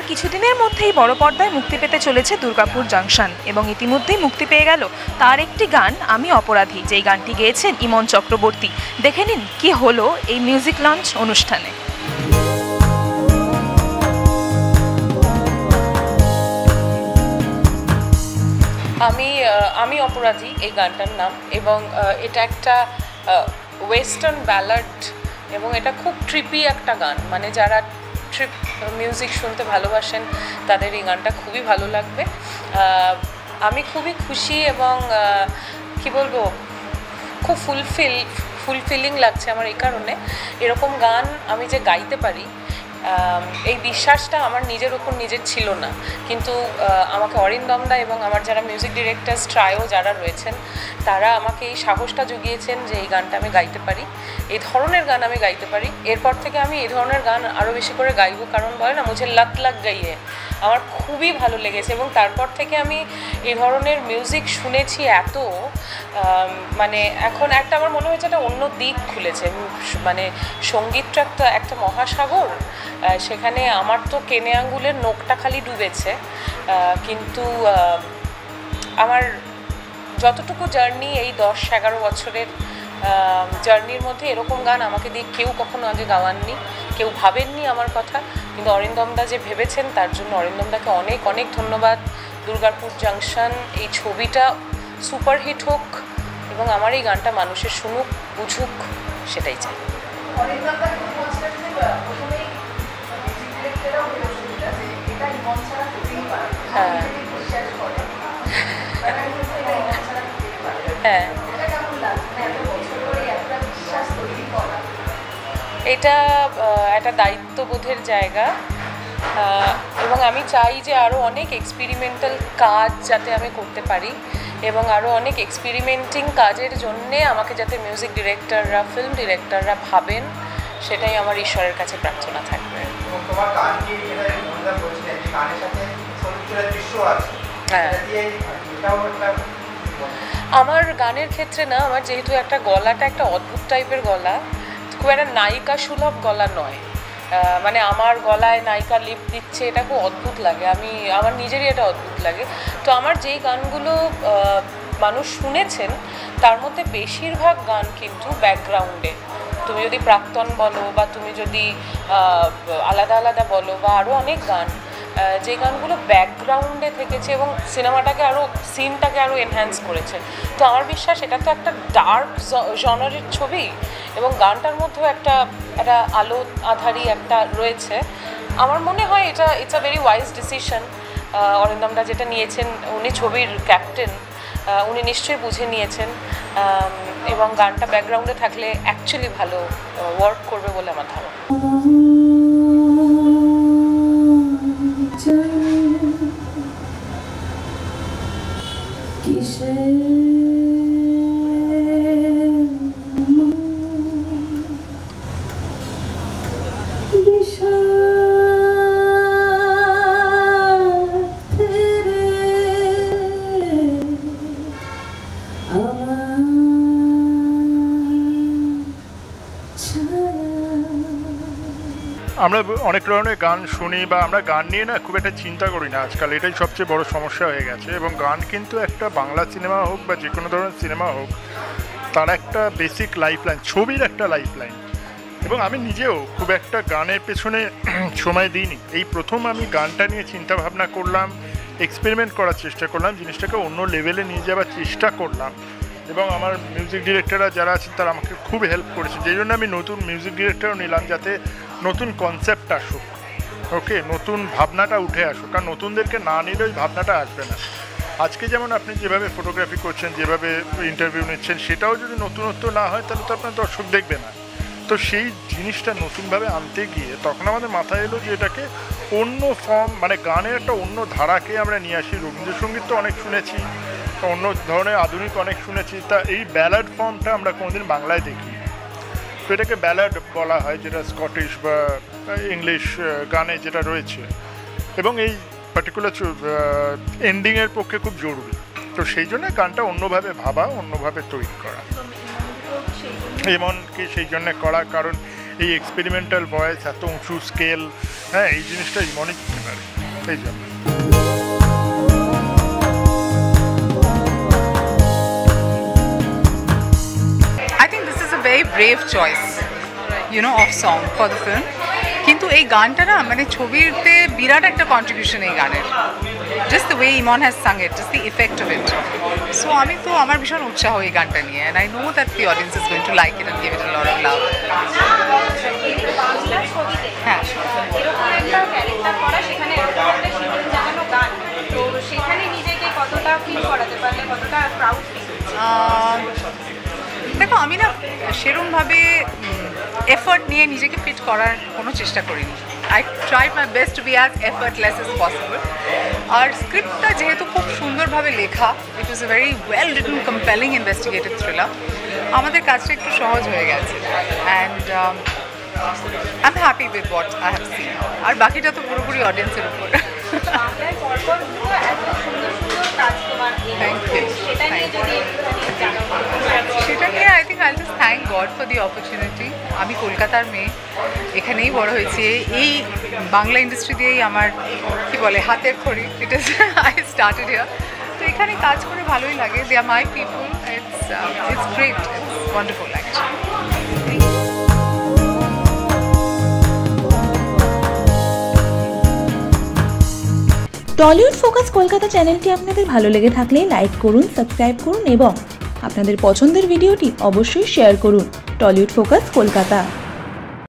আর কিছুদিনের মধ্যেই বড় পর্দায় মুক্তি পেতে চলেছে দুর্গাপুর জাংশন এবং ইতিমধ্যেই মুক্তি পেয়ে গেল তার একটি গান আমি অপরাধী, যেই গানটি গেয়েছেন ইমন চক্রবর্তী। দেখে নিন কি হলো এই মিউজিক লঞ্চ অনুষ্ঠানে। আমি অপরাধী এই গানটার নাম, এবং এটা একটা ওয়েস্টার্ন ব্যালাড এবং এটা খুব ট্রিপি একটা গান। মানে যারা ট্রিপ মিউজিক শুনতে ভালোবাসেন তাদের এই গানটা খুবই ভালো লাগবে। আমি খুবই খুশি এবং কি বলবো, খুব ফুলফিলিং লাগছে আমার এই কারণে, এরকম গান আমি যে গাইতে পারি এই বিশ্বাসটা আমার নিজের উপর নিজের ছিল না, কিন্তু আমাকে অরিন্দমদা এবং আমার যারা মিউজিক ডিরেক্টরস ট্রায়ো যারা রয়েছেন তারা আমাকে এই সাহসটা জুগিয়েছেন যে এই গানটা আমি গাইতে পারি, এই ধরনের গান আমি গাইতে পারি। এরপর থেকে আমি এই ধরনের গান আরও বেশি করে গাইবো, কারণ বলে না মুঝে লাগ লাগ গাইয়ে, আমার খুবই ভালো লেগেছে। এবং তারপর থেকে আমি এই ধরনের মিউজিক শুনেছি এত, মানে এখন একটা আমার মনে হয়েছে একটা অন্য দিক খুলেছে। মানে সঙ্গীতটা একটা মহাসাগর, সেখানে আমার তো কেনে আঙ্গুলের নোকটা খালি ডুবেছে, কিন্তু আমার যতটুকু জার্নি এই 10-11 বছরের জার্নির মধ্যে এরকম গান আমাকে দিয়ে কেউ কখনো আগে গাওয়াননি, কেউ ভাবেননি আমার কথা, কিন্তু অরিন্দমদা যে ভেবেছেন তার জন্য অরিন্দমদাকে অনেক অনেক ধন্যবাদ। দুর্গাপুর জাংশন এই ছবিটা সুপারহিট হোক এবং আমার এই গানটা মানুষের শুনুক, বুঝুক, সেটাই চাই। হ্যাঁ হ্যাঁ, এটা একটা দায়িত্ববোধের জায়গা, এবং আমি চাই যে আরও অনেক এক্সপেরিমেন্টাল কাজ যাতে আমি করতে পারি, এবং আরও অনেক এক্সপেরিমেন্টিং কাজের জন্যে আমাকে যাতে মিউজিক ডিরেক্টররা, ফিল্ম ডিরেক্টররা ভাবেন, সেটাই আমার ঈশ্বরের কাছে প্রার্থনা থাকবে। হ্যাঁ, আমার গানের ক্ষেত্রে না, আমার যেহেতু একটা গলাটা একটা অদ্ভুত টাইপের গলা, খুব একটা নায়িকা সুলভ গলা নয়, মানে আমার গলায় নায়িকা লিপ দিচ্ছে এটা খুব অদ্ভুত লাগে, আমার নিজেরই এটা অদ্ভুত লাগে। তো আমার যেই গানগুলো মানুষ শুনেছেন তার মধ্যে বেশিরভাগ গান কিন্তু ব্যাকগ্রাউন্ডে, তুমি যদি প্রাক্তন বলো বা তুমি যদি আলাদা আলাদা বলো বা আরও অনেক গান, যে গানগুলো ব্যাকগ্রাউন্ডে থেকেছে এবং সিনেমাটাকে আরও, সিনটাকে আরও এনহ্যান্স করেছে। তো আমার বিশ্বাস এটা তো একটা ডার্ক জনারের ছবি এবং গানটার মধ্যেও একটা আলো আধারি একটা রয়েছে। আমার মনে হয় it's a very wise decision অরিন্দমদা যেটা নিয়েছেন, উনি ছবির ক্যাপ্টেন, উনি নিশ্চয়ই বুঝে নিয়েছেন, এবং গানটা ব্যাকগ্রাউন্ডে থাকলে অ্যাকচুয়ালি ভালো ওয়ার্ক করবে বলে আমার ধারণা। আমরা অনেক ধরনের গান শুনি বা আমরা গান নিয়ে না খুব একটা চিন্তা করি না আজকাল, এটাই সবচেয়ে বড় সমস্যা হয়ে গেছে। এবং গান কিন্তু একটা বাংলা সিনেমা হোক বা যে কোনো ধরনের সিনেমা হোক, তার একটা বেসিক লাইফ লাইন, ছবির একটা লাইফ লাইন। এবং আমি নিজেও খুব একটা গানের পেছনে সময় দিইনি, এই প্রথম আমি গানটা নিয়ে চিন্তা ভাবনা করলাম, এক্সপেরিমেন্ট করার চেষ্টা করলাম, জিনিসটাকে অন্য লেভেলে নিয়ে যাওয়ার চেষ্টা করলাম, এবং আমার মিউজিক ডিরেক্টররা যারা আছেন তারা আমাকে খুব হেল্প করেছে। যেই জন্য আমি নতুন মিউজিক ডিরেক্টরও নিলাম, যাতে নতুন কনসেপ্ট আসুক, ওকে, নতুন ভাবনাটা উঠে আসুক, কারণ নতুনদেরকে না নিলে ওই ভাবনাটা আসবে না। আজকে যেমন আপনি যেভাবে ফটোগ্রাফি করছেন, যেভাবে ইন্টারভিউ নিচ্ছেন, সেটাও যদি নতুনত্ব না হয় তাহলে তো আপনার দর্শক দেখবে না। তো সেই জিনিসটা নতুনভাবে আনতে গিয়ে তখন আমাদের মাথায় এলো যে এটাকে অন্য ফর্ম, মানে গানের একটা অন্য ধারাকে আমরা নিয়ে আসি। রবীন্দ্রসঙ্গীত তো অনেক শুনেছি, অন্য ধরনের আধুনিক অনেক শুনেছি, তা এই ব্যালাড ফর্মটা আমরা কোনোদিন বাংলায় দেখি, তো এটাকে ব্যালাড বলা হয়, যেটা স্কটিশ বা ইংলিশ গানে যেটা রয়েছে, এবং এই পার্টিকুলার এন্ডিংয়ের পক্ষে খুব জরুরি। তো সেই জন্য গানটা অন্যভাবে ভাবা, অন্যভাবে তৈরি করা, এমনকি সেই জন্য করা, কারণ এই এক্সপেরিমেন্টাল ভয়েস, এত উঁচু স্কেল, হ্যাঁ এই জিনিসটা ইমনই করতে পারে, এই জন্য। I think this is a very brave choice, of song for the film. কিন্তু এই গানটা না মানে ছবিতে বিরাট একটা কন্ট্রিবিউশন এই গানের, just the way Iman has sung it, just the effect of it. So আমি তো আমার ভীষণ উৎসাহ এই গানটা নিয়ে, and I know that the audience is going to like it and give it a lot of love. হ্যাঁ, দেখো আমি না সেরকমভাবে এফর্ট নিয়ে নিজেকে ফিট করার কোনো চেষ্টা করিনি। I try my best to be as effortless as possible. আর স্ক্রিপ্টটা যেহেতু খুব সুন্দরভাবে লেখা, it was a very well written compelling investigative thriller, আমাদের কাজটা একটু সহজ হয়ে গেছে। And I am happy with what I have seen. আর বাকিটা তো পুরোপুরি অডিয়েন্সের উপর। সেটা নিয়ে I think I just thank God for the opportunity. আমি কলকাতার মেয়ে, এখানেই বড় হয়েছে, এই বাংলা ইন্ডাস্ট্রি দিয়েই আমার কি বলে হাতের খড়ি, it is I started here. তো এখানে কাজ করে ভালোই লাগে, they are my people, it's great, it's wonderful actually. Tollywood focus Kolkata চ্যানেলটি আপনাদের ভালো লেগে থাকলে লাইক করুন, সাবস্ক্রাইব করুন এবং আপনাদের পছন্দের ভিডিওটি অবশ্যই শেয়ার করুন। Tollywood focus Kolkata.